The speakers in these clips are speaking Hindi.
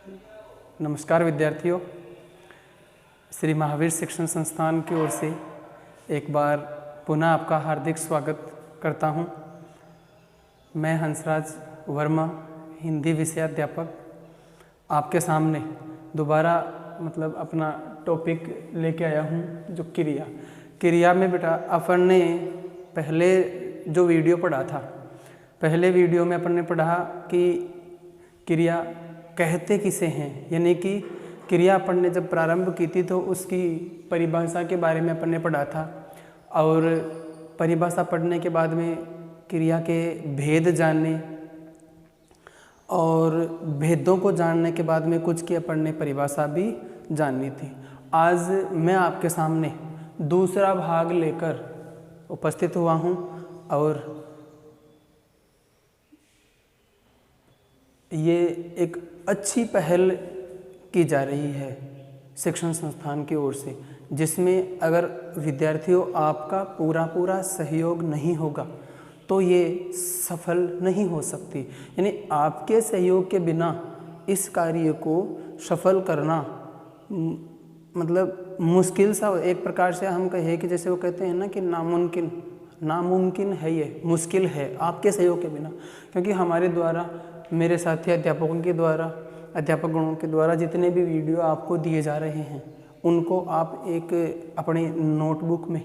नमस्कार विद्यार्थियों, श्री महावीर शिक्षण संस्थान की ओर से एक बार पुनः आपका हार्दिक स्वागत करता हूं। मैं हंसराज वर्मा, हिंदी विषयाध्यापक, आपके सामने दोबारा अपना टॉपिक लेके आया हूं, जो क्रिया में बेटा अपन ने पहले जो वीडियो पढ़ा था, पहले वीडियो में अपन ने पढ़ा कि क्रिया कहते किसे हैं, यानी कि क्रिया अपन ने जब प्रारंभ की थी तो उसकी परिभाषा के बारे में अपन ने पढ़ा था। और परिभाषा पढ़ने के बाद में क्रिया के भेद जानने और भेदों को जानने के बाद में कुछ की अपन ने परिभाषा भी जाननी थी। आज मैं आपके सामने दूसरा भाग लेकर उपस्थित हुआ हूँ और ये एक अच्छी पहल की जा रही है शिक्षण संस्थान की ओर से, जिसमें अगर विद्यार्थियों आपका पूरा सहयोग नहीं होगा तो ये सफल नहीं हो सकती। यानी आपके सहयोग के बिना इस कार्य को सफल करना मुश्किल सा, एक प्रकार से हम कहें कि जैसे वो कहते हैं ना कि नामुमकिन है, ये मुश्किल है आपके सहयोग के बिना। क्योंकि हमारे द्वारा, मेरे साथी अध्यापक गणों के द्वारा जितने भी वीडियो आपको दिए जा रहे हैं, उनको आप एक अपने नोटबुक में,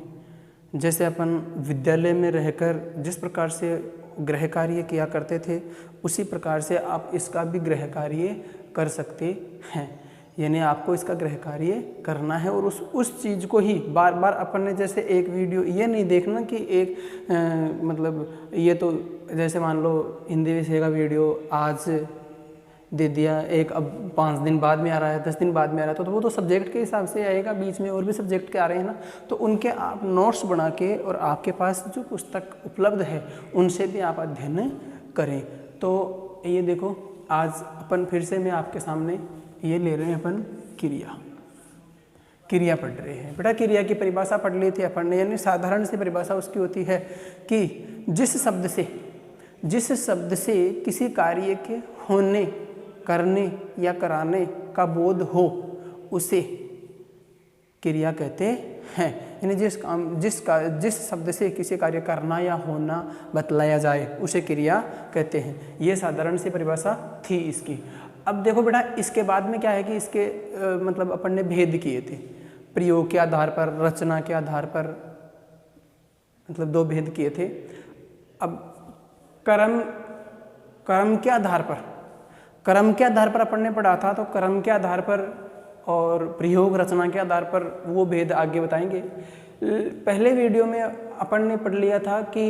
जैसे अपन विद्यालय में रहकर जिस प्रकार से गृह कार्य किया करते थे, उसी प्रकार से आप इसका भी गृह कार्य कर सकते हैं। यानी आपको इसका गृह कार्य करना है और उस चीज़ को ही बार बार अपन ने, जैसे एक वीडियो ये नहीं देखना कि ये तो जैसे मान लो हिंदी विषय का वीडियो आज दे दिया, एक अब 5 दिन बाद में आ रहा है, 10 दिन बाद में आ रहा है, तो वो तो सब्जेक्ट के हिसाब से आएगा, बीच में और भी सब्जेक्ट के आ रहे हैं ना, तो उनके आप नोट्स बना के और आपके पास जो पुस्तक उपलब्ध है उनसे भी आप अध्ययन करें। तो ये देखो, आज अपन फिर से मैं आपके सामने ये ले रहे हैं, अपन क्रिया पढ़ रहे हैं। बेटा क्रिया की परिभाषा पढ़ ली थी अपन ने, यानी साधारण सी परिभाषा उसकी होती है कि जिस शब्द से किसी कार्य के होने, करने या कराने का बोध हो, उसे क्रिया कहते हैं। यानी जिस शब्द से किसी कार्य करना या होना बतलाया जाए, उसे क्रिया कहते हैं। ये साधारण सी परिभाषा थी इसकी। अब देखो बेटा, इसके बाद में क्या है कि इसके अपन ने भेद किए थे, प्रयोग के आधार पर, रचना के आधार पर, 2 भेद किए थे। अब कर्म के आधार पर अपन ने पढ़ा था, तो कर्म के आधार पर और प्रयोग रचना के आधार पर वो भेद आगे बताएंगे। पहले वीडियो में अपन ने पढ़ लिया था कि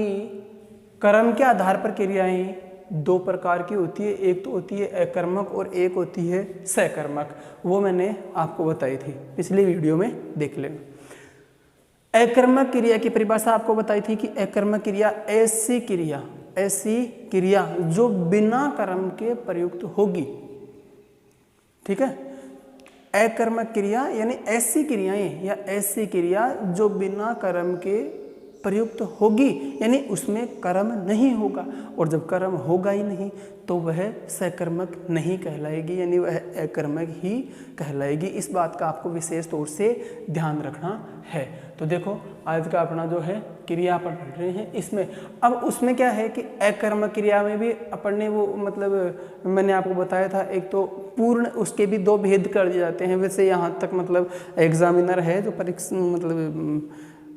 कर्म के आधार पर क्रियाएं 2 प्रकार की होती है, एक तो होती है अकर्मक और एक होती है सकर्मक। वो मैंने आपको बताई थी, पिछले वीडियो में देख लेना। अकर्मक क्रिया की परिभाषा आपको बताई थी कि अकर्मक क्रिया ऐसी क्रिया जो बिना कर्म के प्रयुक्त होगी। ठीक है, अकर्मक क्रिया यानी ऐसी क्रियाएं या ऐसी क्रिया जो बिना कर्म के प्रयुक्त होगी, यानी उसमें कर्म नहीं होगा, और जब कर्म होगा ही नहीं तो वह सकर्मक नहीं कहलाएगी, यानी वह अकर्मक ही कहलाएगी। इस बात का आपको विशेष तौर से ध्यान रखना है। तो देखो, आज का अपना जो है क्रिया अपन पढ़ रहे हैं, इसमें अब उसमें क्या है कि अकर्मक क्रिया में भी अपन ने वो मैंने आपको बताया था, एक तो पूर्ण, उसके भी 2 भेद कर दिए जाते हैं। वैसे यहाँ तक एग्जामिनर है जो परीक्षा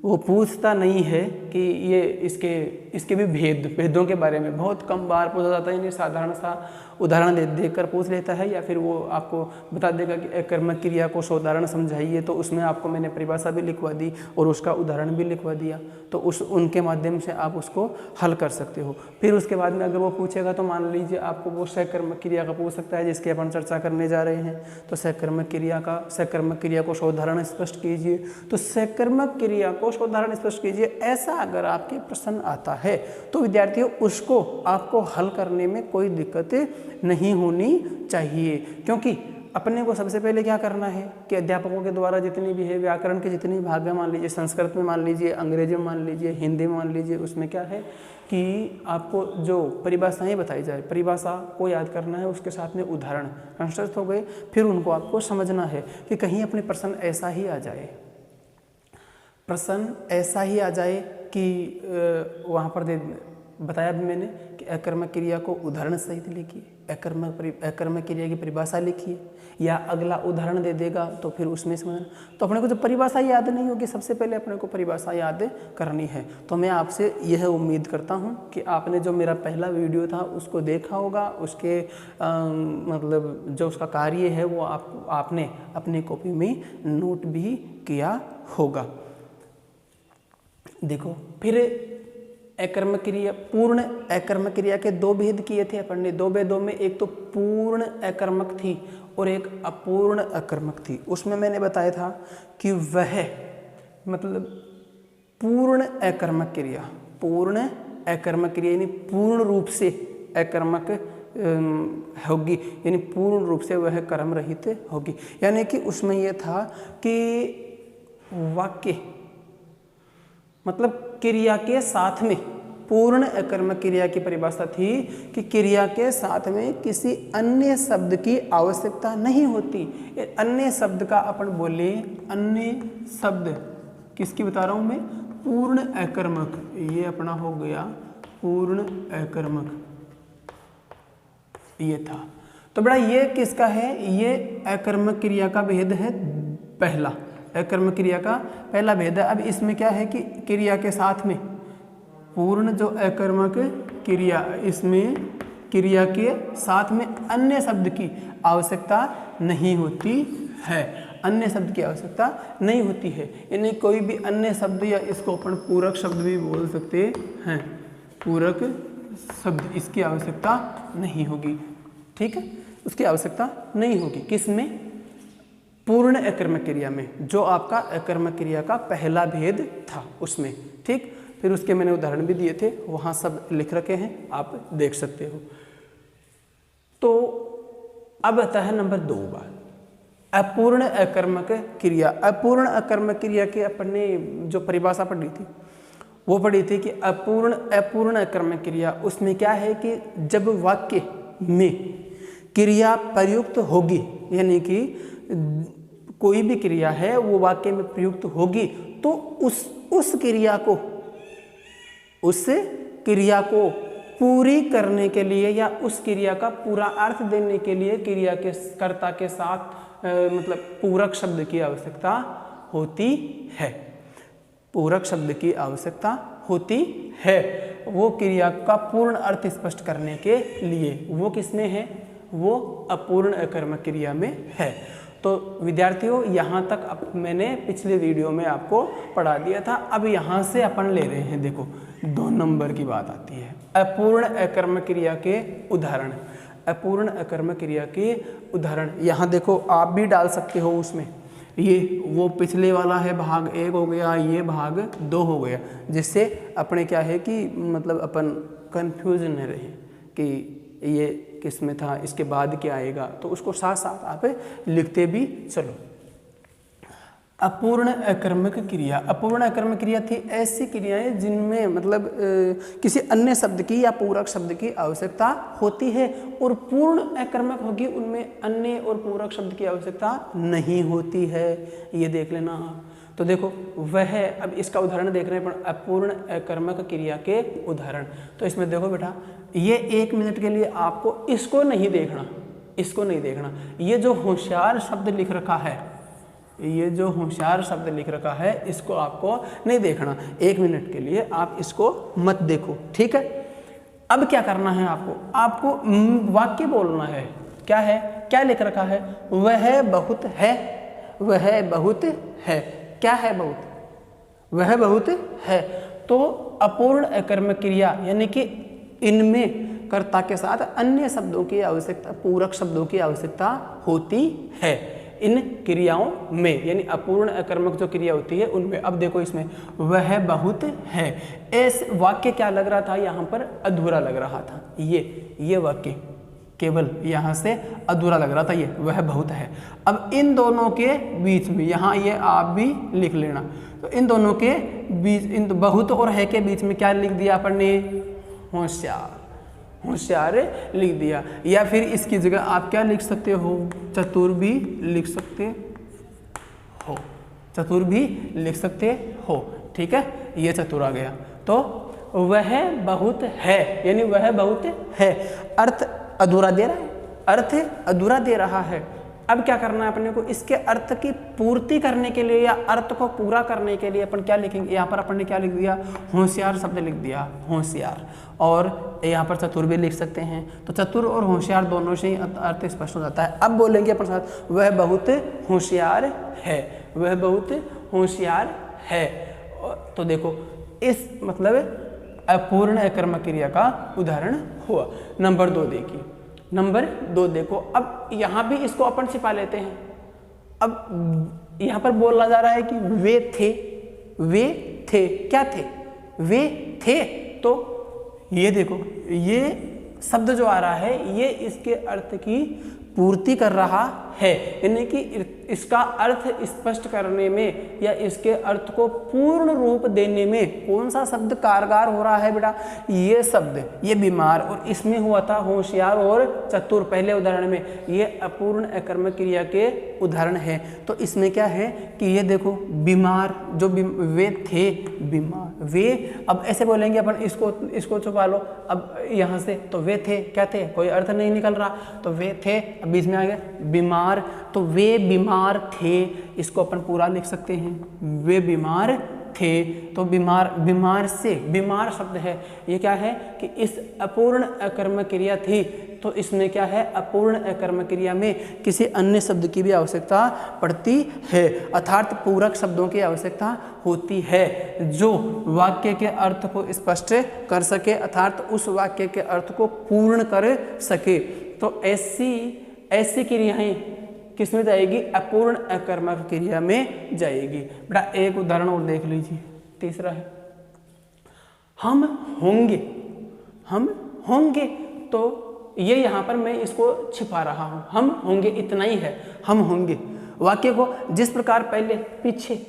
वो पूछता नहीं है कि ये इसके भी भेदों के बारे में बहुत कम बार पूछा जाता है, यानी साधारण सा उदाहरण देकर पूछ लेता है, या फिर वो आपको बता देगा कि अकर्मक क्रिया को उदाहरण समझाइए, तो उसमें आपको मैंने परिभाषा भी लिखवा दी और उसका उदाहरण भी लिखवा दिया, तो उनके माध्यम से आप उसको हल कर सकते हो। फिर उसके बाद में अगर वो पूछेगा तो मान लीजिए आपको वो सकर्मक क्रिया का पूछ सकता है, जिसकी अपन चर्चा करने जा रहे हैं। तो सकर्मक क्रिया को उदाहरण स्पष्ट कीजिए, तो सकर्मक क्रिया को उदाहरण स्पष्ट कीजिए, ऐसा अगर आपके प्रश्न आता है तो विद्यार्थियों उसको आपको हल करने में कोई दिक्कत नहीं होनी चाहिए। क्योंकि अपने को सबसे पहले क्या करना है कि अध्यापकों के द्वारा जितनी भी है व्याकरण के जितनी भाग है, मान लीजिए संस्कृत में मान लीजिए, अंग्रेजी में मान लीजिए, हिंदी में मान लीजिए, उसमें क्या है कि आपको जो परिभाषाएं बताई जाए, परिभाषा को याद करना है, उसके साथ में उदाहरण कंस्ट्रक्ट हो गए, फिर उनको आपको समझना है कि कहीं अपने प्रश्न ऐसा ही आ जाए, प्रश्न ऐसा ही आ जाए कि वहाँ पर बताया भी मैंने कि अकर्मक क्रिया को उदाहरण सहित लिखिए, अकर्मक क्रिया की परिभाषा लिखिए, या अगला उदाहरण दे देगा तो फिर उसमें समझना। तो अपने को जब परिभाषा याद नहीं होगी, सबसे पहले अपने को परिभाषा याद करनी है। तो मैं आपसे यह उम्मीद करता हूँ कि आपने जो मेरा पहला वीडियो था उसको देखा होगा, उसके मतलब जो उसका कार्य है वो आपने अपनी कॉपी में नोट भी किया होगा। देखो फिर अकर्मक क्रिया, पूर्ण अकर्मक क्रिया के दो भेद किए थे अपन ने, दो भेदों में एक तो पूर्ण अकर्मक थी और एक अपूर्ण अकर्मक थी। उसमें मैंने बताया था कि वह मतलब पूर्ण अकर्मक क्रिया, पूर्ण अकर्मक क्रिया यानी पूर्ण रूप से अकर्मक होगी, यानी पूर्ण रूप से वह कर्म रहित होगी। यानी कि उसमें यह था कि वाक्य मतलब क्रिया के साथ में, पूर्ण अकर्मक क्रिया की परिभाषा थी कि क्रिया के साथ में किसी अन्य शब्द की आवश्यकता नहीं होती। अन्य शब्द का अपन बोले, अन्य शब्द किसकी बता रहा हूं मैं, पूर्ण अकर्मक, ये अपना हो गया पूर्ण अकर्मक, ये था। तो बड़ा ये किसका है, ये अकर्मक क्रिया का भेद है पहला, अकर्मक क्रिया का पहला भेद है। अब इसमें क्या है कि क्रिया के साथ में पूर्ण जो अकर्मक क्रिया, इसमें क्रिया के साथ में अन्य शब्द की आवश्यकता नहीं होती है, अन्य शब्द की आवश्यकता नहीं होती है। यानी कोई भी अन्य शब्द, या इसको अपन पूरक शब्द भी बोल सकते हैं, पूरक शब्द, इसकी आवश्यकता नहीं होगी। ठीक है, उसकी आवश्यकता नहीं होगी किसमें, पूर्ण अकर्मक क्रिया में, जो आपका अकर्मक क्रिया का पहला भेद था उसमें। ठीक, फिर उसके मैंने उदाहरण भी दिए थे, वहाँ सब लिख रखे हैं, आप देख सकते हो। तो अब आता है नंबर 2 बात, अपूर्ण अकर्मक क्रिया। अपूर्ण अकर्मक क्रिया के अपन ने जो परिभाषा पढ़ी थी वो पढ़ी थी कि अपूर्ण अकर्मक क्रिया, उसमें क्या है कि जब वाक्य में क्रिया प्रयुक्त होगी, यानी कि कोई भी क्रिया है वो वाक्य में प्रयुक्त होगी, तो उस क्रिया को पूरी करने के लिए या उस क्रिया का पूरा अर्थ देने के लिए क्रिया के कर्ता के साथ मतलब पूरक शब्द की आवश्यकता होती है, पूरक शब्द की आवश्यकता होती है। वो क्रिया का पूर्ण अर्थ स्पष्ट करने के लिए वो किसमें है, वो अपूर्ण अकर्मक क्रिया में है। तो विद्यार्थियों यहाँ तक अब मैंने पिछले वीडियो में आपको पढ़ा दिया था। अब यहाँ से अपन ले रहे हैं, देखो 2 नंबर की बात आती है, अपूर्ण अकर्मक क्रिया के उदाहरण। अपूर्ण अकर्मक क्रिया के उदाहरण यहाँ देखो, आप भी डाल सकते हो उसमें। ये वो पिछले वाला है, भाग 1 हो गया, ये भाग 2 हो गया, जिससे अपने क्या है कि मतलब अपन कंफ्यूज न रहे कि ये किस में था, इसके बाद क्या आएगा, तो उसको साथ साथ आप लिखते भी चलो। अपूर्ण अकर्मक क्रिया, अपूर्ण अकर्मक क्रिया थी ऐसी क्रियाएं जिनमें मतलब किसी अन्य शब्द की या पूरक शब्द की आवश्यकता होती है, और पूर्ण अकर्मक होगी उनमें अन्य और पूरक शब्द की आवश्यकता नहीं होती है। ये देख लेना आप। तो देखो वह, अब इसका उदाहरण देख रहे हैं पर अपूर्ण अकर्मक क्रिया के उदाहरण। तो इसमें देखो बेटा, ये 1 मिनट के लिए आपको इसको नहीं देखना, इसको नहीं देखना। ये जो होशियार शब्द लिख रखा है, ये जो होशियार शब्द लिख रखा है, इसको आपको नहीं देखना 1 मिनट के लिए, आप इसको मत देखो, ठीक है। अब क्या करना है आपको वाक्य बोलना है। क्या है, क्या लिख रखा है, वह बहुत है, वह बहुत है। क्या है, बहुत, वह बहुत है। तो अपूर्ण अकर्मक क्रिया यानी कि इनमें कर्ता के साथ अन्य शब्दों की आवश्यकता, पूरक शब्दों की आवश्यकता होती है इन क्रियाओं में, यानी अपूर्ण अकर्मक जो क्रिया होती है उनमें। अब देखो इसमें वह बहुत है, ऐसे वाक्य क्या लग रहा था, यहाँ पर अधूरा लग रहा था। ये वाक्य केवल यहाँ से अधूरा लग रहा था ये, वह बहुत है। अब इन दोनों के बीच में, यहाँ ये आप भी लिख लेना, तो इन दोनों के बीच, इन बहुत और है के बीच में क्या लिख दिया अपन ने? होशियार। होशियार लिख दिया। या फिर इसकी जगह आप क्या लिख सकते हो? चतुर भी लिख सकते हो। चतुर भी लिख सकते हो, ठीक है। ये चतुर आ गया। तो वह बहुत है, यानी वह बहुत है, अर्थ अधूरा दे रहा है, अर्थ अधूरा दे रहा है। अब क्या करना है अपने को? इसके अर्थ की पूर्ति करने के लिए या अर्थ को पूरा करने के लिए अपन क्या लिखेंगे? यहाँ पर अपन ने क्या लिख दिया? होशियार शब्द लिख दिया, होशियार। और यहाँ पर चतुर भी लिख सकते हैं। तो चतुर और होशियार दोनों से ही अर्थ स्पष्ट हो जाता है। अब बोलेंगे अपन साथ, वह बहुत होशियार है, वह बहुत होशियार है। तो देखो, इस मतलब अपूर्ण अकर्मक क्रिया का उदाहरण हुआ। नंबर 2 देखिए, नंबर 2 देखो। अब यहाँ भी इसको अपन छिपा लेते हैं। अब यहाँ पर बोला जा रहा है कि वे थे, वे थे, क्या थे? वे थे। तो ये देखो, ये शब्द जो आ रहा है ये इसके अर्थ की पूर्ति कर रहा है, यानी कि इसका अर्थ स्पष्ट करने में या इसके अर्थ को पूर्ण रूप देने में कौन सा शब्द कारगर हो रहा है बेटा? ये शब्द, ये बीमार। और इसमें हुआ था होशियार और चतुर पहले उदाहरण में। ये अपूर्ण अकर्मक क्रिया के उदाहरण है। तो इसमें क्या है कि ये देखो, बीमार, जो वे थे बीमार, वे। अब ऐसे बोलेंगे अपन, इसको छुपा लो अब यहाँ से। तो वे थे, क्या थे? कोई अर्थ नहीं निकल रहा, तो वे थे, अब बीच में आ गया बीमार। तो वे बीमार थे, इसको अपन पूरा लिख सकते हैं, वे बीमार थे। तो बीमार, बीमार से, बीमार शब्द है, ये क्या है कि इस अपूर्ण अकर्मक क्रिया थी। तो इसमें क्या है? अपूर्ण अकर्मक क्रिया में किसी अन्य शब्द की भी आवश्यकता पड़ती है, अर्थात पूरक शब्दों की आवश्यकता होती है जो वाक्य के अर्थ को स्पष्ट कर सके, अर्थात उस वाक्य के अर्थ को पूर्ण कर सके। तो ऐसी क्रियाएं किस में जाएगी? अपूर्ण अकर्मक क्रिया में जाएगी। बेटा एक उदाहरण और देख लीजिए, तीसरा है हम होंगे। हम होंगे, तो ये यहाँ पर मैं इसको छिपा रहा हूँ, हम होंगे, इतना ही है, हम होंगे। वाक्य को जिस प्रकार पहले पीछे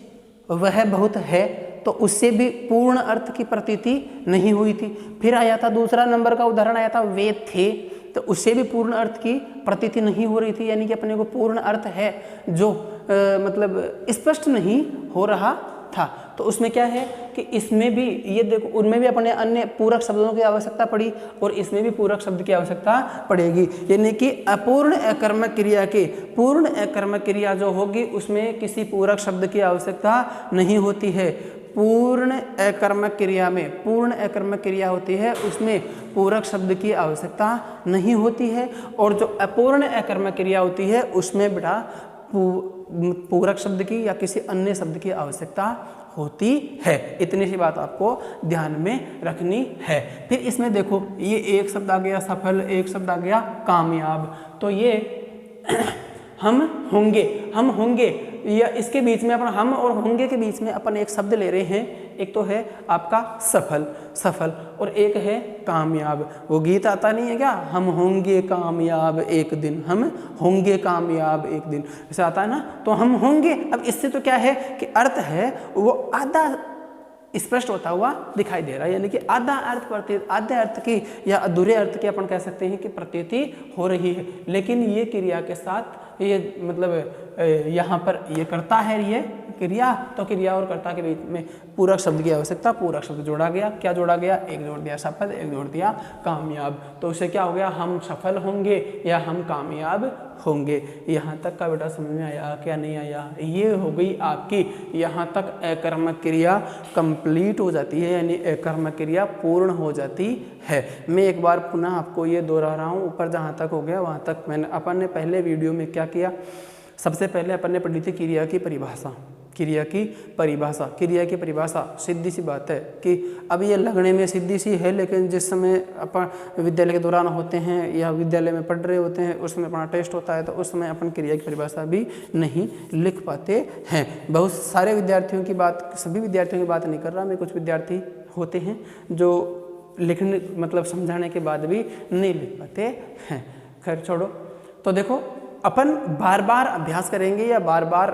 वह बहुत है, तो उससे भी पूर्ण अर्थ की प्रतीति नहीं हुई थी। फिर आया था दूसरा नंबर का उदाहरण आया था वे थे, तो उससे भी पूर्ण अर्थ की प्रतीति नहीं हो रही थी, यानी कि अपने को पूर्ण अर्थ है जो मतलब स्पष्ट नहीं हो रहा था। तो उसमें क्या है कि इसमें भी ये देखो, उनमें भी अपने अन्य पूरक शब्दों की आवश्यकता पड़ी और इसमें भी पूरक शब्द की आवश्यकता पड़ेगी, यानी कि अपूर्ण अकर्मक क्रिया के पूर्ण अकर्मक क्रिया जो होगी उसमें किसी पूरक शब्द की आवश्यकता नहीं होती है। पूर्ण अकर्मक क्रिया में, पूर्ण अकर्मक क्रिया होती है उसमें पूरक शब्द की आवश्यकता नहीं होती है, और जो अपूर्ण अकर्मक क्रिया होती है उसमें बेटा पूरक शब्द की या किसी अन्य शब्द की आवश्यकता होती है। इतनी सी बात आपको ध्यान में रखनी है। फिर इसमें देखो, ये एक शब्द आ गया सफल, एक शब्द आ गया कामयाब। तो ये हम होंगे, हम होंगे, या इसके बीच में अपन हम और होंगे के बीच में अपन एक शब्द ले रहे हैं। एक तो है आपका सफल, सफल, और एक है कामयाब। वो गीत आता नहीं है क्या, हम होंगे कामयाब एक दिन, हम होंगे कामयाब एक दिन, ऐसा आता है ना। तो हम होंगे, अब इससे तो क्या है कि अर्थ है वो आधा स्पष्ट होता हुआ दिखाई दे रहा है, यानी कि आधा अर्थ की या अधूरे अर्थ की अपन कह सकते हैं कि प्रतीति हो रही है। लेकिन ये क्रिया के साथ ये मतलब यहाँ पर ये करता है ये क्रिया, तो क्रिया और कर्ता के बीच में पूरक शब्द की आवश्यकता, पूरक शब्द जोड़ा गया। क्या जोड़ा गया? एक जोड़ दिया सफल, एक जोड़ दिया कामयाब। तो उससे क्या हो गया? हम सफल होंगे या हम कामयाब होंगे। यहाँ तक का बेटा समझ में आया क्या नहीं आया? ये हो गई आपकी, यहाँ तक अकर्मक क्रिया कंप्लीट हो जाती है, यानी अकर्मक क्रिया पूर्ण हो जाती है। मैं एक बार पुनः आपको ये दोहरा रहा हूँ, ऊपर जहाँ तक हो गया वहाँ तक मैंने अपन ने पहले वीडियो में क्या किया, सबसे पहले अपन ने पढ़ी थी क्रिया की परिभाषा। क्रिया की परिभाषा, क्रिया की परिभाषा सीधी सी बात है कि अब ये लगने में सीधी सी है, लेकिन जिस समय अपन विद्यालय के दौरान होते हैं या विद्यालय में पढ़ रहे होते हैं उस समय अपना टेस्ट होता है, तो उस समय अपन क्रिया की परिभाषा भी नहीं लिख पाते हैं। बहुत सारे विद्यार्थियों की बात, सभी विद्यार्थियों की बात नहीं कर रहा मैं, कुछ विद्यार्थी होते हैं जो लिखने मतलब समझाने के बाद भी नहीं लिख पाते हैं। खैर छोड़ो। तो देखो अपन बार बार अभ्यास करेंगे या बार बार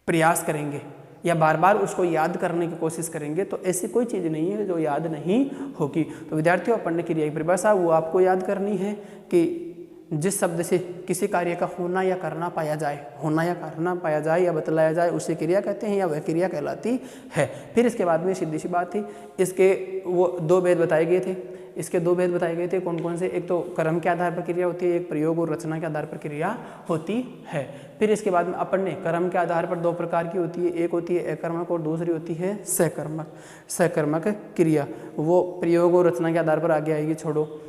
प्रयास करेंगे या बार बार उसको याद करने की कोशिश करेंगे तो ऐसी कोई चीज़ नहीं है जो याद नहीं होगी। तो विद्यार्थियों, अपन ने क्रिया की परिभाषा वो आपको याद करनी है कि जिस शब्द से किसी कार्य का होना या करना पाया जाए, होना या करना पाया जाए या बतलाया जाए उसे क्रिया कहते हैं या वह क्रिया कहलाती है। फिर इसके बाद में सीधी सी बात थी, इसके वो दो भेद बताए गए थे। इसके दो भेद बताए गए थे, कौन कौन से? एक तो क्रम के आधार पर क्रिया होती है, एक प्रयोग और रचना के आधार पर क्रिया होती है। फिर इसके बाद में अपन ने क्रम के आधार पर दो प्रकार की होती है, एक होती है अकर्मक और दूसरी होती है सकर्मक। सकर्मक क्रिया वो प्रयोग और रचना के आधार पर आगे आएगी, छोड़ो।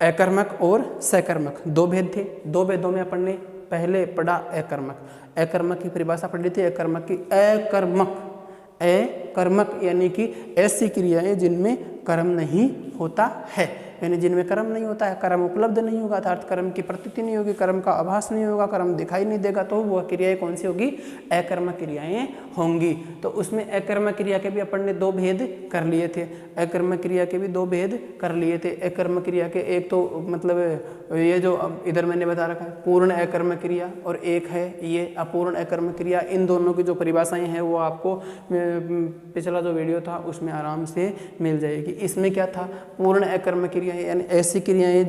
अकर्मक और सकर्मक दो भेद थे। दो भेदों में अपन ने पहले पढ़ा अकर्मक। अकर्मक की परिभाषा पढ़ी थी अकर्मक की। अकर्मक यानी कि ऐसी क्रियाएं जिनमें कर्म नहीं होता है, यानी जिनमें कर्म नहीं होता है, कर्म उपलब्ध नहीं होगा, अर्थात कर्म की प्रतीति नहीं होगी, कर्म का आभास नहीं होगा, कर्म दिखाई नहीं देगा, तो वह क्रियाएं कौन सी होगी? अकर्मक क्रियाएं होंगी। तो उसमें अकर्मक क्रिया के भी अपन ने दो भेद कर लिए थे। अकर्मक क्रिया के भी दो भेद कर लिए थे। अकर्मक क्रिया के एक तो मतलब ये जो इधर मैंने बता रखा है पूर्ण अकर्मक क्रिया, और एक है ये अपूर्ण अकर्मक क्रिया। इन दोनों की जो परिभाषाएं हैं वो आपको पिछला जो वीडियो था उसमें आराम से मिल जाएगी। इसमें क्या था? पूर्ण अकर्मक क्रिया यानी ऐसी क्रियाएं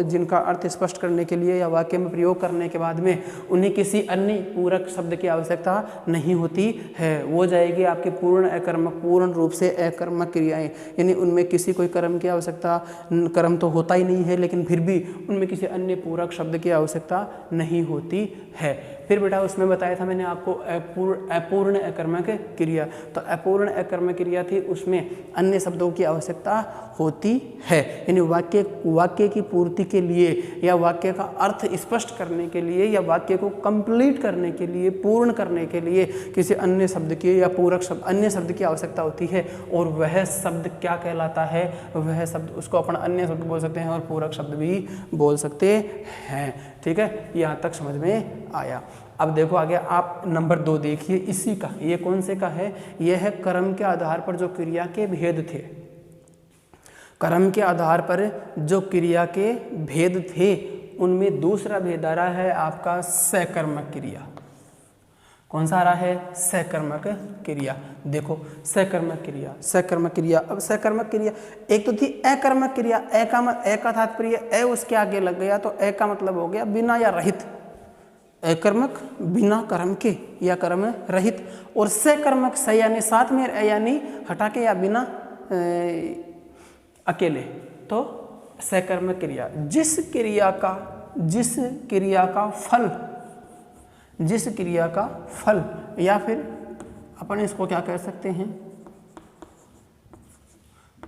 जिनका अर्थ स्पष्ट करने के लिए या वाक्य में प्रयोग करने के बाद में उन्हें किसी अन्य पूरक शब्द की आवश्यकता नहीं होती है, वो जाएगी आपके पूर्ण अकर्मक, पूर्ण रूप से अकर्मक क्रियाएं, यानी उनमें किसी कोई कर्म की आवश्यकता, कर्म तो होता ही नहीं है लेकिन फिर भी उनमें किसी अन्य पूरक शब्द की आवश्यकता नहीं होती है। फिर बेटा उसमें बताया था मैंने आपको अपूर्ण अकर्मक क्रिया। तो अपूर्ण अकर्मक क्रिया थी, उसमें अन्य शब्दों की आवश्यकता होती है, यानी वाक्य की पूर्ति के लिए या वाक्य का अर्थ स्पष्ट करने के लिए या वाक्य को कंप्लीट करने के लिए, पूर्ण करने के लिए किसी अन्य शब्द की या पूरक शब्द, अन्य शब्द की आवश्यकता होती है। और वह शब्द क्या कहलाता है? वह शब्द, उसको अपन अन्य शब्द बोल सकते हैं और पूरक शब्द भी बोल सकते हैं। ठीक है, यहाँ तक समझ में आया। अब देखो आगे आप नंबर 2 देखिए इसी का। ये कौन से का है? यह है कर्म के आधार पर जो क्रिया के भेद थे। कर्म के आधार पर जो क्रिया के भेद थे उनमें दूसरा भेद आ रहा है आपका सकर्मक क्रिया। कौन सा आ रहा है? सकर्मक क्रिया। देखो सकर्मक क्रिया, सकर्मक क्रिया। अब सकर्मक क्रिया एक तो थी अकर्मक क्रिया। ए का तात्पर्य ए उसके आगे लग गया तो ए का मतलब हो गया बिना या रहित। अकर्मक बिना कर्म के या कर्म रहित, और सकर्मक स यानी साथ में यानी हटा के या बिना अकेले, तो सकर्मक क्रिया। जिस क्रिया का फल या फिर अपन इसको क्या कह सकते हैं?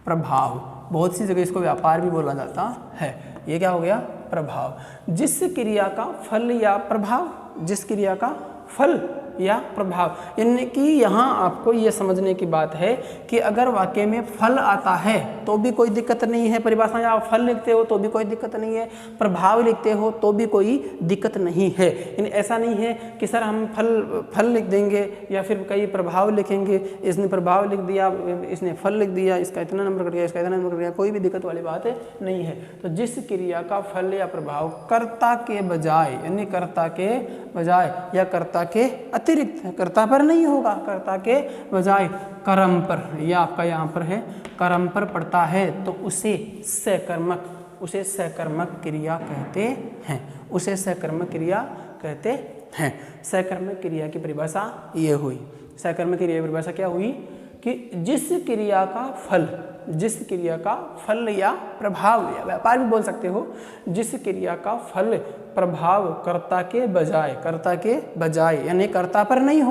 प्रभाव। बहुत सी जगह इसको व्यापार भी बोला जाता है। ये क्या हो गया? प्रभाव। जिस क्रिया का फल या प्रभाव, जिस क्रिया का फल या प्रभाव, यानी कि यहाँ आपको ये समझने की बात है कि अगर वाक्य में फल आता है तो भी कोई दिक्कत नहीं है, परिभाषा में आप फल लिखते हो तो भी कोई दिक्कत नहीं है, प्रभाव लिखते हो तो भी कोई दिक्कत नहीं है। यानी ऐसा नहीं है कि सर हम फल लिख देंगे या फिर कई प्रभाव लिखेंगे, इसने प्रभाव लिख दिया, इसने फल लिख दिया, इसका इतना नंबर कट गया, इसका इतना नंबर कट गया, कोई भी दिक्कत वाली बात नहीं है। तो जिस क्रिया का फल या प्रभाव कर्ता के बजाय, यानी कर्ता के बजाय या कर्ता के अतिरिक्त, कर्ता पर नहीं होगा, कर्ता के बजाय कर्म पर, यह आपका यहाँ पर है, कर्म पर पड़ता है तो उसे सकर्मक क्रिया कहते हैं। उसे सकर्मक क्रिया कहते हैं। सकर्मक क्रिया की परिभाषा ये हुई। सकर्मक क्रिया की परिभाषा क्या हुई कि जिस क्रिया का फल या प्रभाव, या व्यापार भी बोल सकते हो, जिस क्रिया का फल प्रभाव कर्ता के बजाय यानी कर्ता पर नहीं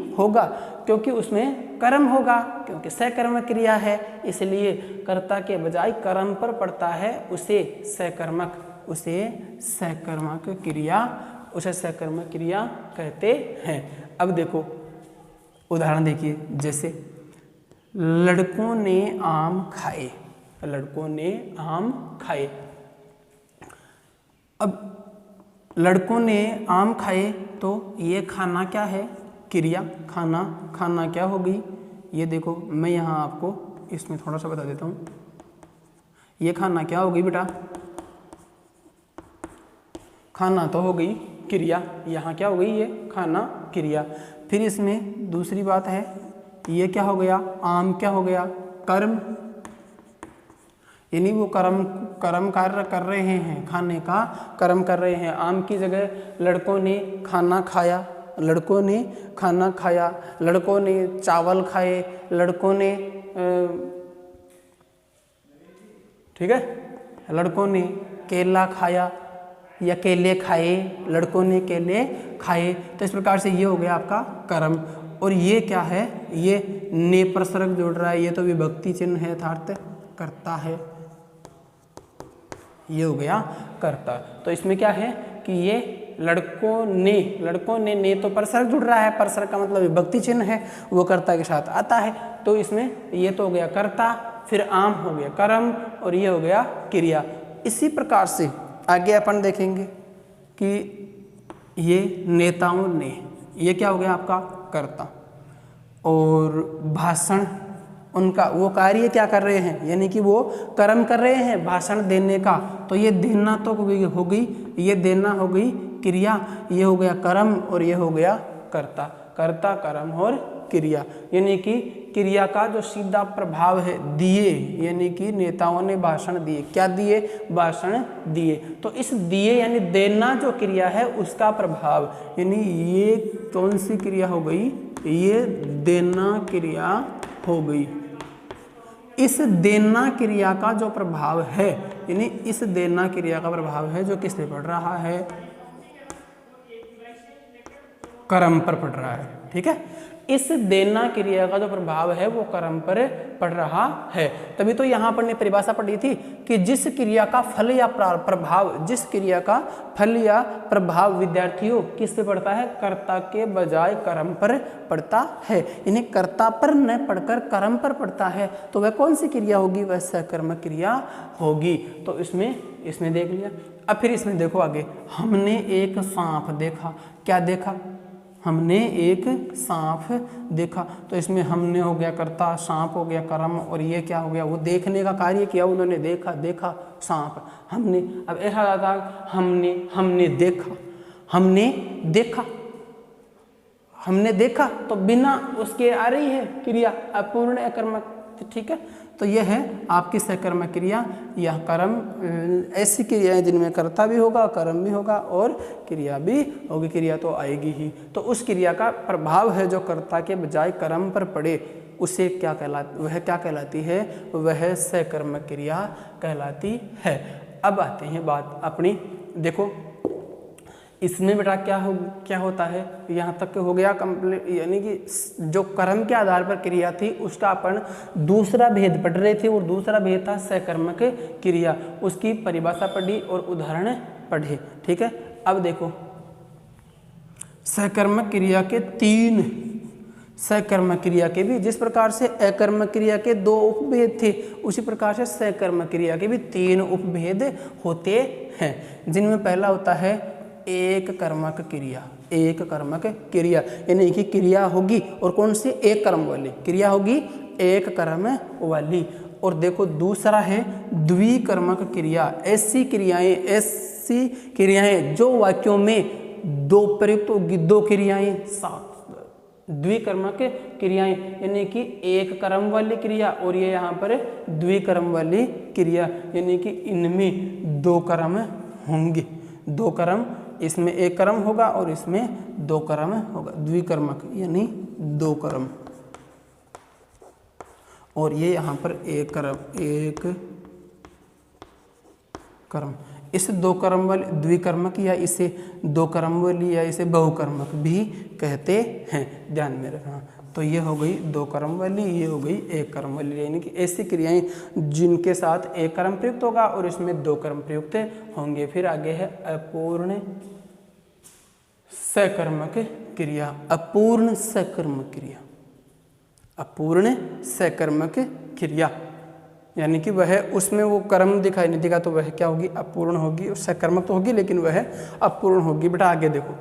होगा, क्योंकि उसमें कर्म होगा, क्योंकि सकर्मक क्रिया है, इसलिए कर्ता के बजाय कर्म पर पड़ता है, उसे सकर्मक क्रिया कहते हैं। अब देखो उदाहरण देखिए, जैसे लड़कों ने आम खाए। अब लड़कों ने आम खाए तो ये खाना क्या है? क्रिया। खाना क्या होगी? ये देखो मैं यहाँ आपको इसमें थोड़ा सा बता देता हूँ। ये खाना क्या होगी बेटा? खाना तो हो गई क्रिया, यहाँ क्या हो गई? ये खाना क्रिया। फिर इसमें दूसरी बात है, ये क्या हो गया? आम क्या हो गया? कर्म, यानी वो कर्म कार्य कर रहे हैं, खाने का कर्म कर रहे हैं। आम की जगह लड़कों ने खाना खाया, लड़कों ने खाना खाया, लड़कों ने चावल खाए, लड़कों ने ठीक है, लड़कों ने केला खाया या केले खाए, लड़कों ने केले खाए। तो इस प्रकार से ये हो गया आपका कर्म। और ये क्या है? ये ने प्रसर्ग जोड़ रहा है, ये तो विभक्ति चिन्ह है अर्थात करता है, ये हो गया कर्ता। तो इसमें क्या है कि ये लड़कों ने तो प्रसर्ग जुड़ रहा है, प्रसर्ग का मतलब विभक्ति चिन्ह है, वो कर्ता के साथ आता है। तो इसमें ये तो हो गया कर्ता, फिर आम हो गया कर्म, और ये हो गया क्रिया। इसी प्रकार से आगे अपन देखेंगे कि ये नेताओं ने, ये क्या हो गया आपका? कर्ता। और भाषण, उनका वो कार्य क्या कर रहे हैं, यानी कि वो कर्म कर रहे हैं भाषण देने का, तो ये देना तो हो गई, ये देना हो गई क्रिया, ये हो गया कर्म, और ये हो गया कर्ता। कर्ता, कर्म और क्रिया, यानी कि क्रिया का जो सीधा प्रभाव है दिए, यानी कि नेताओं ने भाषण दिए। क्या दिए? भाषण दिए। तो इस दिए यानी देना जो क्रिया है उसका प्रभाव, यानी ये कौन सी क्रिया हो गई? ये देना क्रिया हो गई। इस देना क्रिया का जो प्रभाव है, यानी इस देना क्रिया का प्रभाव है जो किस पे पड़ रहा है? कर्म पर पड़ रहा है। ठीक है, इस देना क्रिया का जो प्रभाव है वो कर्म पर पड़ रहा है। तभी तो यहाँ पर ने परिभाषा पढ़ी थी कि जिस क्रिया का फल या प्रभाव, जिस क्रिया का फल या प्रभाव विद्यार्थियों किस पे पड़ता है? कर्ता के बजाय कर्म पर पड़ता है। इन्हें कर्ता पर न पढ़कर कर्म पर पड़ता है, तो वह कौन सी क्रिया होगी? वह सकर्मक क्रिया होगी। तो इसमें देख लिया। अब फिर इसमें देखो आगे, हमने एक सांप देखा। क्या देखा? हमने एक सांप देखा। तो इसमें हमने हो गया कर्ता, सांप हो गया कर्म, और ये क्या हो गया? वो देखने का कार्य किया, उन्होंने देखा सांप। हमने, अब ऐसा आता हमने देखा तो बिना उसके आ रही है क्रिया अपूर्ण अकर्मक। ठीक है, तो यह है आपकी सकर्मक क्रिया। यह कर्म, ऐसी क्रियाएं जिनमें कर्ता भी होगा, कर्म भी होगा और क्रिया भी होगी। क्रिया तो आएगी ही। तो उस क्रिया का प्रभाव है जो कर्ता के बजाय कर्म पर पड़े, उसे क्या कहलाती है? वह सकर्मक क्रिया कहलाती है। अब आते हैं बात अपनी, देखो इसमें बेटा क्या होता है? यहाँ तक हो गया कंप्लीट, यानी कि जो कर्म के आधार पर क्रिया थी उसका अपन दूसरा भेद पढ़ रहे थे, और दूसरा भेद था सकर्मक क्रिया। उसकी परिभाषा पढ़ी और उदाहरण पढ़े। ठीक है, अब देखो सकर्मक क्रिया के 3, सकर्मक क्रिया के भी जिस प्रकार से अकर्मक क्रिया के 2 उपभेद थे, उसी प्रकार से सकर्मक क्रिया के भी 3 उपभेद होते हैं, जिनमें पहला होता है एक कर्मक क्रिया। एक कर्मक क्रिया यानी कि क्रिया होगी, और कौन सी? एक कर्म वाली क्रिया होगी, एक कर्म वाली। और देखो दूसरा है द्विकर्मक क्रिया। ऐसी क्रियाएं जो वाक्यों में 2 प्रयुक्त होगी, 2 क्रियाएं साथ। द्विकर्मक क्रियाएं यानी कि एक कर्म वाली क्रिया, और ये यहाँ पर द्विकर्म वाली क्रिया, यानी कि इनमें 2 कर्म होंगे। 2 कर्म, इसमें एक कर्म होगा और इसमें 2 कर्म होगा। द्विकर्मक यानी 2 कर्म, और ये यहाँ पर एक कर्म। इस 2 कर्म वाली द्विकर्मक या इसे 2 कर्म वाली या इसे बहुकर्मक भी कहते हैं, ध्यान में रखना। तो ये हो गई 2 कर्म वाली, ये हो गई एक कर्म वाली, यानी कि ऐसी क्रियाएं जिनके साथ एक कर्म प्रयुक्त होगा और इसमें 2 कर्म प्रयुक्त होंगे। फिर आगे है अपूर्ण सकर्मक क्रिया। अपूर्ण सकर्मक क्रिया, अपूर्ण सकर्मक क्रिया यानी कि वह उसमें वो कर्म दिखाई नहीं देगा, तो वह क्या होगी? अपूर्ण होगी। और सकर्मक तो होगी लेकिन वह अपूर्ण होगी। बेटा आगे देखो,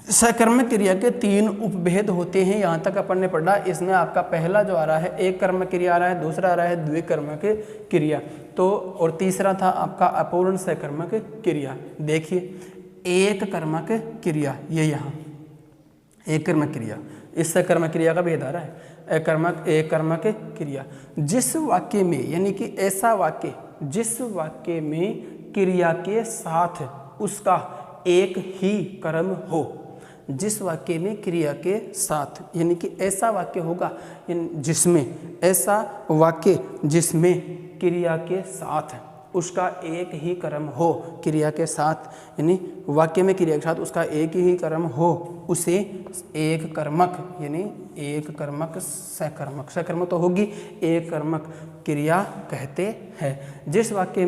सकर्मक क्रिया के 3 उपभेद होते हैं, यहाँ तक अपन ने पढ़ा। इसमें आपका पहला जो आ रहा है एक कर्मक क्रिया आ रहा है, दूसरा आ रहा है द्विकर्मक क्रिया, तो और तीसरा था आपका अपूर्ण सकर्मक क्रिया। देखिए एक कर्मक क्रिया, ये यहाँ एक कर्मक क्रिया, इस सकर्मक क्रिया का भेद आ रहा है। एक कर्मक क्रिया जिस वाक्य में, यानी कि ऐसा वाक्य जिस वाक्य में क्रिया के साथ उसका एक ही कर्म हो, जिस वाक्य में क्रिया के साथ, यानी कि ऐसा वाक्य होगा जिसमें, ऐसा वाक्य जिसमें क्रिया के साथ उसका एक ही कर्म हो, क्रिया के साथ यानी वाक्य में क्रिया के साथ उसका एक ही कर्म हो, उसे एक कर्मक यानी एक कर्मक सकर्मक, सकर्मक तो होगी, एक कर्मक क्रिया कहते हैं। जिस वाक्य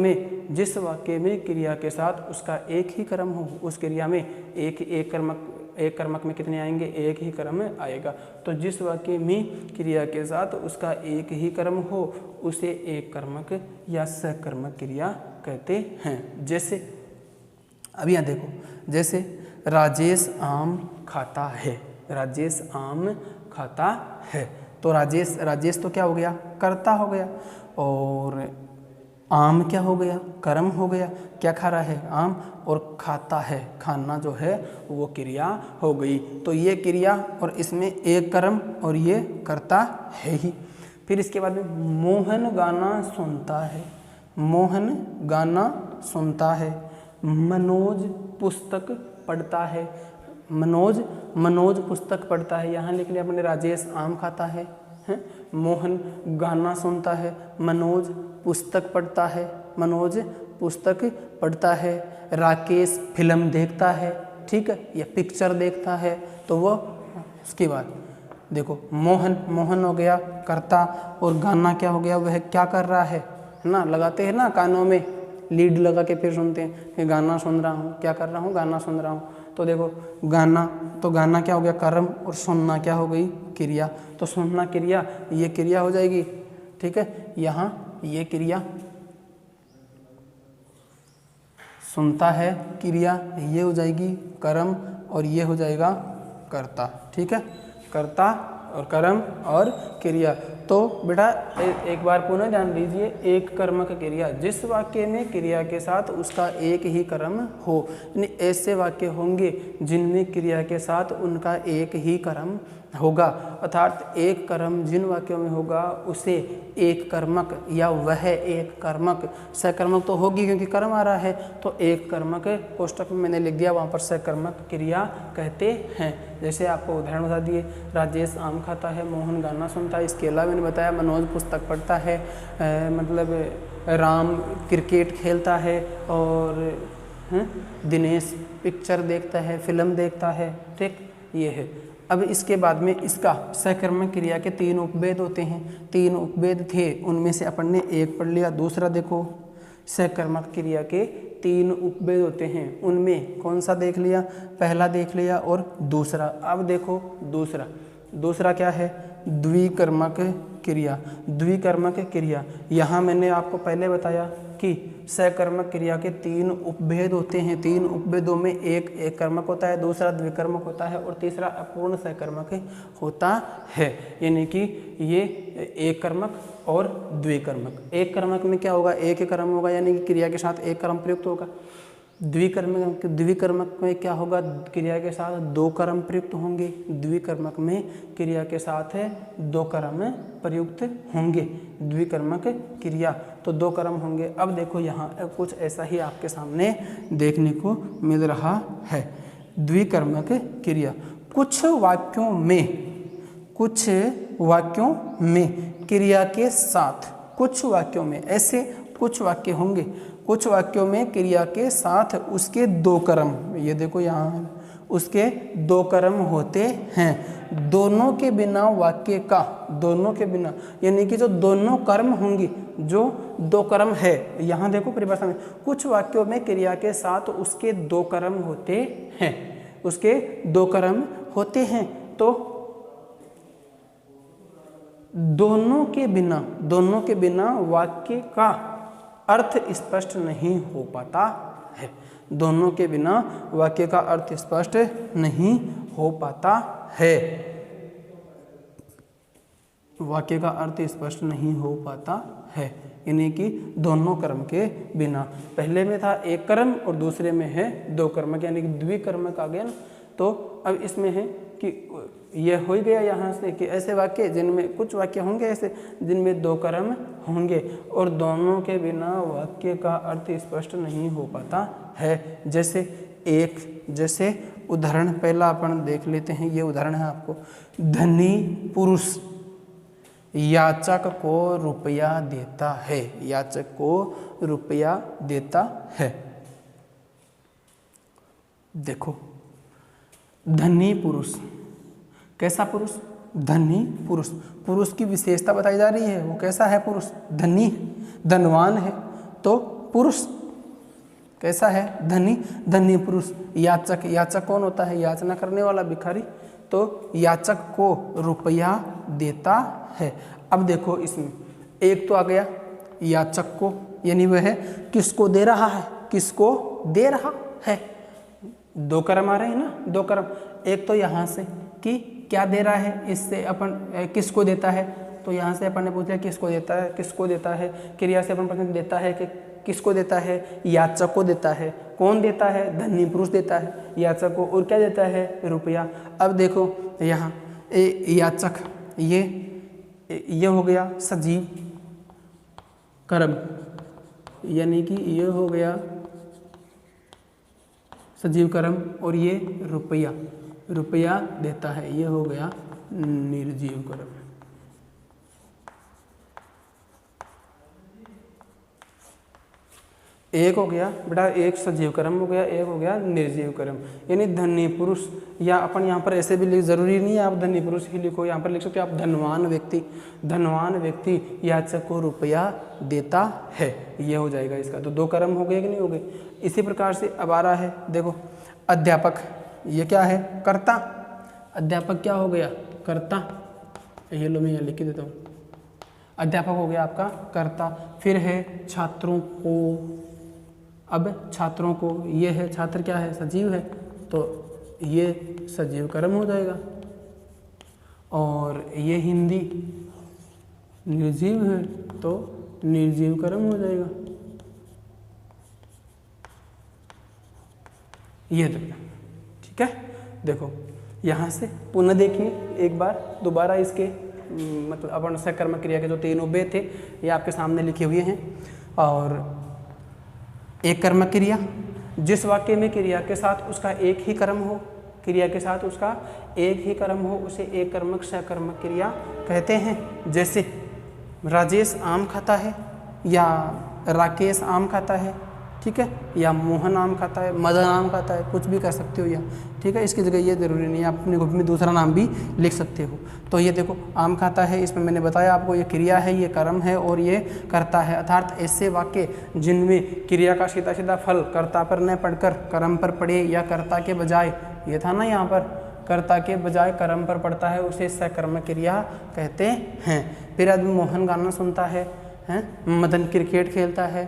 में क्रिया के साथ उसका एक ही कर्म हो, उस क्रिया में एक कर्मक में कितने आएंगे, एक ही कर्म आएगा। तो जिस वाक्य में क्रिया के साथ उसका एक ही कर्म हो उसे एक कर्मक या सकर्मक क्रिया कहते हैं। जैसे अब यहाँ देखो, जैसे राजेश आम खाता है, राजेश आम खाता है, तो राजेश तो क्या हो गया, कर्ता हो गया, और आम क्या हो गया, कर्म हो गया। क्या खा रहा है, आम, और खाता है, खाना जो है वो क्रिया हो गई। तो ये क्रिया और इसमें एक कर्म और ये कर्ता है ही। फिर इसके बाद में मोहन गाना सुनता है, मोहन गाना सुनता है, मनोज पुस्तक पढ़ता है, मनोज पुस्तक पढ़ता है। यहाँ लिख लिया अपने राजेश आम खाता है, मोहन गाना सुनता है, मनोज पुस्तक पढ़ता है, मनोज पुस्तक पढ़ता है, राकेश फिल्म देखता है, ठीक है, या पिक्चर देखता है। तो वो उसके बाद देखो मोहन हो गया कर्ता, और गाना क्या हो गया, वह क्या कर रहा है ना, लगाते हैं ना कानों में लीड लगा के फिर सुनते हैं कि गाना सुन रहा हूँ, क्या कर रहा हूँ, गाना सुन रहा हूँ। तो देखो गाना, तो गाना क्या हो गया कर्म, और सुनना क्या हो गई क्रिया। तो सुनना क्रिया, ये क्रिया हो जाएगी, ठीक है, यहाँ ये क्रिया, सुनता है क्रिया, ये हो जाएगी कर्म, और ये हो जाएगा कर्ता, ठीक है, कर्ता और कर्म और क्रिया। तो बेटा एक बार पुनः ध्यान दीजिए, एक कर्मक क्रिया जिस वाक्य में क्रिया के साथ उसका एक ही कर्म हो, यानी ऐसे वाक्य होंगे जिनमें क्रिया के साथ उनका एक ही कर्म होगा, अर्थात एक कर्म जिन वाक्यों में होगा उसे एक कर्मक या वह एक कर्मक, सकर्मक तो होगी क्योंकि कर्म आ रहा है, तो एक कर्मक कोष्टक में मैंने लिख दिया, वहाँ पर सकर्मक क्रिया कहते हैं। जैसे आपको उदाहरण बता दिए, राजेश आम खाता है, मोहन गाना सुनता है, इसके अलावा मैंने बताया मनोज पुस्तक पढ़ता है, मतलब राम क्रिकेट खेलता है, और दिनेश पिक्चर देखता है, फिल्म देखता है, ठीक, ये है। अब इसके बाद में इसका सकर्मक क्रिया के 3 उपभेद होते हैं, 3 उपभेद थे, उनमें से अपन ने एक पढ़ लिया। दूसरा देखो, सकर्मक क्रिया के 3 उपभेद होते हैं, उनमें कौन सा देख लिया, पहला देख लिया और दूसरा। अब देखो दूसरा क्या है, द्विकर्मक क्रिया। द्विकर्मक क्रिया, यहाँ मैंने आपको पहले बताया कि सकर्मक क्रिया के 3 उपभेद होते हैं, 3 उपभेदों में एक कर्मक होता है, दूसरा द्विकर्मक होता है, और तीसरा अपूर्ण सकर्मक होता है, यानी कि ये एक कर्मक और द्विकर्मक। एक कर्मक में क्या होगा, एक ही कर्म होगा, यानी कि क्रिया के साथ एक कर्म प्रयुक्त होगा। द्विकर्मक में क्या होगा, क्रिया के साथ 2 कर्म प्रयुक्त होंगे। द्विकर्मक में क्रिया के साथ 2 कर्म प्रयुक्त होंगे, द्विकर्मक क्रिया, तो 2 कर्म होंगे। अब देखो यहाँ कुछ ऐसा ही आपके सामने देखने को मिल रहा है। द्विकर्मक क्रिया, कुछ वाक्यों में क्रिया के साथ, कुछ वाक्यों में, ऐसे कुछ वाक्य होंगे, कुछ वाक्यों में क्रिया के साथ उसके 2 कर्म, ये देखो यहाँ उसके 2 कर्म होते हैं। दोनों के बिना वाक्य का, दोनों के बिना यानी कि जो दोनों कर्म होंगी, जो 2 कर्म है, यहाँ देखो परिभाषा में, कुछ वाक्यों में क्रिया के साथ उसके 2 कर्म होते हैं, उसके 2 कर्म होते हैं। तो दोनों के बिना वाक्य का अर्थ स्पष्ट नहीं हो पाता है। दोनों के बिना वाक्य का अर्थ स्पष्ट नहीं हो पाता है। वाक्य का अर्थ स्पष्ट नहीं हो पाता है, यानी कि दोनों कर्म के बिना। पहले में था एक कर्म और दूसरे में है दो कर्मक, यानी कि द्विकर्मक आ गया ना। तो अब इसमें है कि यह हो गया यहाँ से कि ऐसे वाक्य जिनमें कुछ वाक्य होंगे ऐसे जिनमें दो कर्म होंगे और दोनों के बिना वाक्य का अर्थ स्पष्ट नहीं हो पाता है। जैसे उदाहरण पहला अपन देख लेते हैं। ये उदाहरण है आपको, धनी पुरुष याचक को रुपया देता है। याचक को रुपया देता है। देखो, धनी पुरुष, कैसा पुरुष? धनी पुरुष। पुरुष की विशेषता बताई जा रही है, वो कैसा है पुरुष? धनी, धनवान है। तो पुरुष कैसा है? धनी। धनी पुरुष। याचक, याचक कौन होता है? याचना करने वाला, भिखारी। तो याचक को रुपया देता है। अब देखो, इसमें एक तो आ गया याचक को, यानी वह है किसको दे रहा है, किसको दे रहा है। दो कर्म आ रहे हैं ना, दो कर्म। एक तो यहाँ से कि क्या दे रहा है, इससे अपन किसको देता है, तो यहाँ से अपन ने पूछा किसको देता है, किसको देता है। क्रिया से अपन प्रश्न देता है कि किसको देता है, याचक को देता है। कौन देता है? धनी पुरुष देता है याचक को। और क्या देता है? रुपया। अब देखो यहाँ याचक, ये हो गया सजीव कर्म, यानी कि ये हो गया सजीव कर्म, और ये रुपया देता है, ये हो गया निर्जीव कर्म। एक हो गया बेटा, एक सजीव कर्म हो गया, एक हो गया निर्जीव कर्म। यानी धनी पुरुष, या अपन यहाँ पर ऐसे भी लिख, जरूरी नहीं है आप धनी पुरुष ही लिखो, यहाँ पर लिख सकते हो आप धनवान व्यक्ति। धनवान व्यक्ति याचक को रुपया देता है, ये हो जाएगा इसका। तो दो कर्म हो गए कि नहीं हो गए। इसी प्रकार से अब आ रहा है, देखो अध्यापक, ये क्या है? कर्ता। अध्यापक क्या हो गया? कर्ता। ये लो, मैं यहाँ लिख के देता हूँ। अध्यापक हो गया आपका कर्ता। फिर है छात्रों को। अब छात्रों को, ये है छात्र, क्या है? सजीव है, तो ये सजीव कर्म हो जाएगा। और ये हिंदी निर्जीव है, तो निर्जीव कर्म हो जाएगा। ये ठीक है। देखो यहाँ से पुनः देखिए एक बार दोबारा इसके मतलब अपन सकर्मक क्रिया के जो तीनों बे थे ये आपके सामने लिखे हुए हैं। और एक कर्मक क्रिया, जिस वाक्य में क्रिया के साथ उसका एक ही कर्म हो, क्रिया के साथ उसका एक ही कर्म हो, उसे एक कर्मक सकर्मक क्रिया कहते हैं। जैसे राजेश आम खाता है, या राकेश आम खाता है, ठीक है, या मोहन आम खाता है, मदन आम खाता है, कुछ भी कर सकते हो यहाँ, ठीक है। इसकी जगह ये ज़रूरी नहीं है, आप अपने ग्रुप में दूसरा नाम भी लिख सकते हो। तो ये देखो आम खाता है, इसमें मैंने बताया आपको ये क्रिया है, ये कर्म है और ये कर्ता है। अर्थात ऐसे वाक्य जिनमें क्रिया का सीधा सीधा फल कर्ता पर न पढ़कर कर्म पर पड़े, या कर्ता के बजाय, ये था ना यहाँ पर कर्ता के बजाय कर्म पर पड़ता है, उसे सकर्मक क्रिया कहते हैं। फिर आदमी मोहन गाना सुनता है, मदन क्रिकेट खेलता है,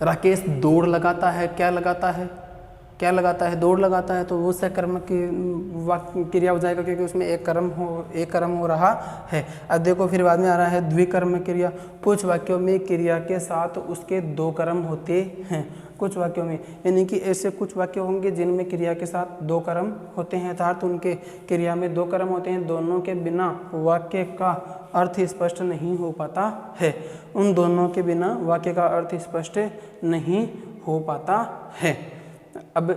राकेश दौड़ लगाता है, क्या लगाता है, दौड़ लगाता है, तो वो सकर्मक की क्रिया हो जाएगा, क्योंकि उसमें एक कर्म हो रहा है। अब देखो फिर बाद में आ रहा है द्विकर्मक क्रिया। कुछ वाक्यों में क्रिया के साथ उसके दो कर्म होते हैं, कुछ वाक्यों में, यानी कि ऐसे कुछ वाक्य होंगे जिनमें क्रिया के साथ दो कर्म होते हैं, अर्थात उनके क्रिया में दो कर्म होते हैं, दोनों के बिना वाक्य का अर्थ स्पष्ट नहीं हो पाता है। उन दोनों के बिना वाक्य का अर्थ स्पष्ट नहीं हो पाता है। अब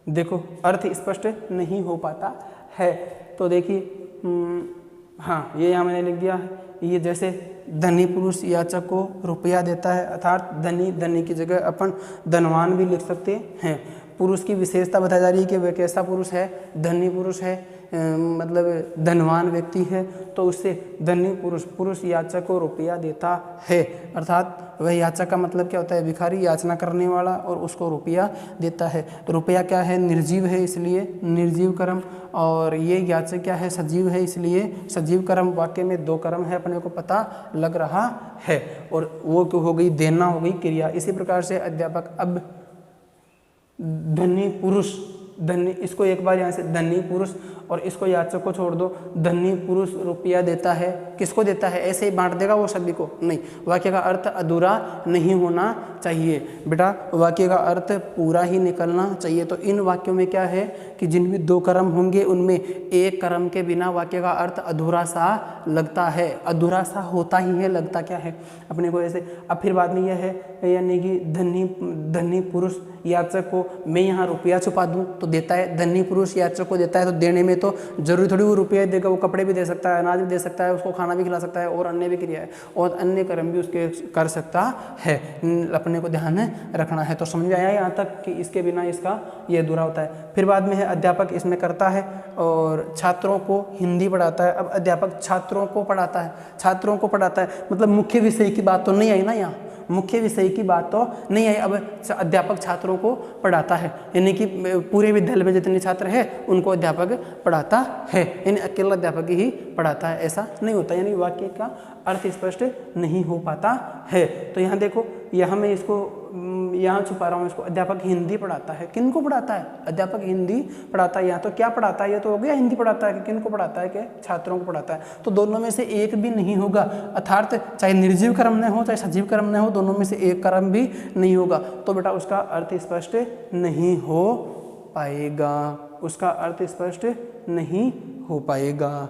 देखो अर्थ स्पष्ट नहीं हो पाता है, तो देखिए हाँ ये यहाँ मैंने लिख दिया है। ये जैसे धनी पुरुष याचक को रुपया देता है, अर्थात धनी की जगह अपन धनवान भी लिख सकते हैं। पुरुष की विशेषता बताई जा रही है कि वह कैसा पुरुष है, धनी पुरुष है, मतलब धनवान व्यक्ति है तो उससे धनी पुरुष याचक को रुपया देता है। अर्थात वह याचक का मतलब क्या होता है, भिखारी, याचना करने वाला, और उसको रुपया देता है। तो रुपया क्या है, निर्जीव है, इसलिए निर्जीव कर्म, और ये याचक क्या है, सजीव है, इसलिए सजीव कर्म। वाक्य में 2 कर्म है, अपने को पता लग रहा है, और वो हो गई देना, हो गई क्रिया। इसी प्रकार से अध्यापक अब धनी पुरुष, धनी, इसको एक बार यहाँ से धनी पुरुष और इसको याचक को छोड़ दो, धनी पुरुष रुपया देता है। किसको देता है, ऐसे ही बांट देगा वो सभी को? नहीं, वाक्य का अर्थ अधूरा नहीं होना चाहिए बेटा, वाक्य का अर्थ पूरा ही निकलना चाहिए। तो इन वाक्यों में क्या है कि जिनमें 2 कर्म होंगे उनमें एक कर्म के बिना वाक्य का अर्थ अधूरा सा लगता है, अधूरा सा होता ही है, लगता क्या है अपने को ऐसे। अब फिर बाद में यह है, यानी कि धनी पुरुष याचक को मैं यहाँ रुपया छुपा दूँ तो देता है, धनी पुरुष याचक को देता है, तो देने में तो जरूरी थोड़ी वो रुपया देगा, वो कपड़े भी दे सकता है, अनाज भी दे सकता है, उसको खाना भी खिला सकता है, और अन्य भी क्रिया है और अन्य कर्म भी उसके कर सकता है। अपने को ध्यान रखना है। तो समझ आया यहाँ तक कि इसके बिना इसका ये अधूरा होता है। फिर बाद में है अध्यापक इसमें करता है और छात्रों को हिंदी पढ़ाता है। अब अध्यापक छात्रों को पढ़ाता है, छात्रों को पढ़ाता है मतलब मुख्य विषय की बात तो नहीं आई ना, यहाँ मुख्य विषय की बात तो नहीं आई। अब अध्यापक छात्रों को पढ़ाता है, यानी कि पूरे विद्यालय में जितने छात्र हैं उनको अध्यापक पढ़ाता है, यानी अकेला अध्यापक ही पढ़ाता है, ऐसा नहीं होता, यानी वाक्य का अर्थ स्पष्ट नहीं हो पाता है। तो यहाँ देखो, यहाँ मैं इसको यहाँ छुपा रहा हूँ इसको, अध्यापक हिंदी पढ़ाता है। किन को पढ़ाता है, अध्यापक हिंदी पढ़ाता है। यहाँ तो क्या पढ़ाता है, ये तो हो गया हिंदी पढ़ाता है, कि किन को पढ़ाता है, कि छात्रों को पढ़ाता है। तो दोनों में से एक भी नहीं होगा, अर्थात चाहे निर्जीव कर्म न हो चाहे सजीव कर्म न हो, दोनों में से एक कर्म भी नहीं होगा, तो बेटा उसका अर्थ स्पष्ट नहीं हो पाएगा, उसका अर्थ स्पष्ट नहीं हो पाएगा।